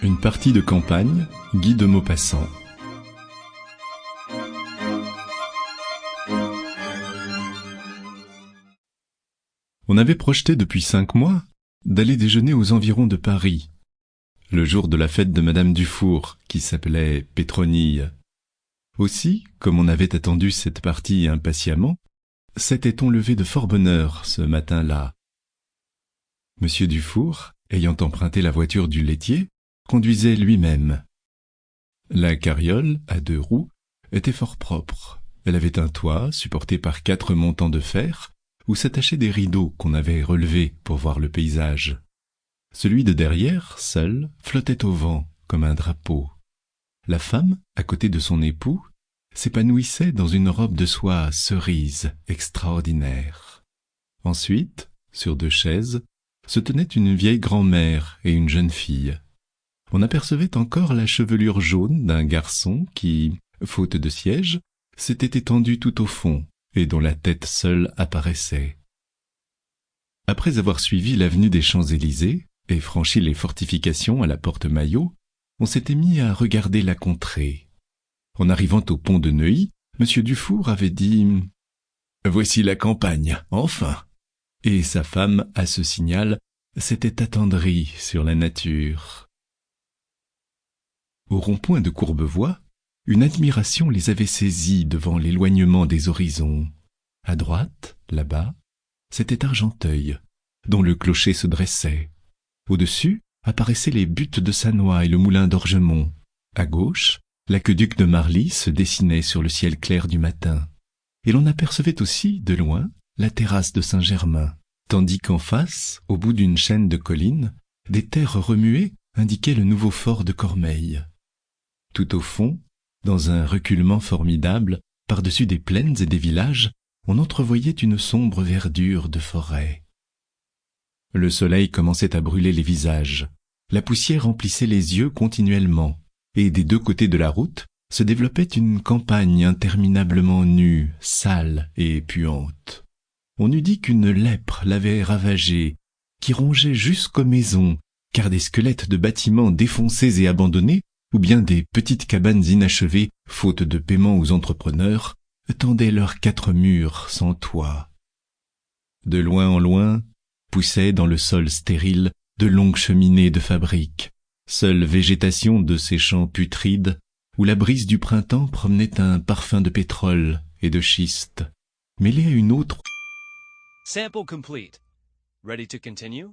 Une partie de campagne, Guy de Maupassant. On avait projeté depuis 5 mois d'aller déjeuner aux environs de Paris, le jour de la fête de Madame Dufour, qui s'appelait Pétronille. Aussi, comme on avait attendu cette partie impatiemment, s'était-on levé de fort bonne heure ce matin-là. Monsieur Dufour, ayant emprunté la voiture du laitier, conduisait lui-même. La carriole, à 2 roues, était fort propre. Elle avait un toit supporté par 4 montants de fer, où s'attachaient des rideaux qu'on avait relevés pour voir le paysage. Celui de derrière, seul, flottait au vent comme un drapeau. La femme, à côté de son époux, s'épanouissait dans une robe de soie cerise extraordinaire. Ensuite, sur 2 chaises, se tenaient une vieille grand-mère et une jeune fille. On apercevait encore la chevelure jaune d'un garçon qui, faute de siège, s'était étendu tout au fond et dont la tête seule apparaissait. Après avoir suivi l'avenue des Champs-Élysées et franchi les fortifications à la porte Maillot, on s'était mis à regarder la contrée. En arrivant au pont de Neuilly, Monsieur Dufour avait dit « Voici la campagne, enfin !» Et sa femme, à ce signal, s'était attendrie sur la nature. Au rond-point de Courbevoie, une admiration les avait saisis devant l'éloignement des horizons. À droite, là-bas, c'était Argenteuil, dont le clocher se dressait. Au-dessus, apparaissaient les buttes de Sannois et le moulin d'Orgemont. À gauche, l'aqueduc de Marly se dessinait sur le ciel clair du matin. Et l'on apercevait aussi, de loin, la terrasse de Saint-Germain, tandis qu'en face, au bout d'une chaîne de collines, des terres remuées indiquaient le nouveau fort de Cormeilles. Tout au fond, dans un reculement formidable, par-dessus des plaines et des villages, on entrevoyait une sombre verdure de forêt. Le soleil commençait à brûler les visages. La poussière emplissait les yeux continuellement, et des 2 côtés de la route se développait une campagne interminablement nue, sale et puante. On eût dit qu'une lèpre l'avait ravagée, qui rongeait jusqu'aux maisons, car des squelettes de bâtiments défoncés et abandonnés, ou bien des petites cabanes inachevées, faute de paiement aux entrepreneurs, tendaient leurs 4 murs sans toit. De loin en loin, poussaient dans le sol stérile de longues cheminées de fabriques, seule végétation de ces champs putrides, où la brise du printemps promenait un parfum de pétrole et de schiste, mêlé à une autre. Sample complete. Ready to continue?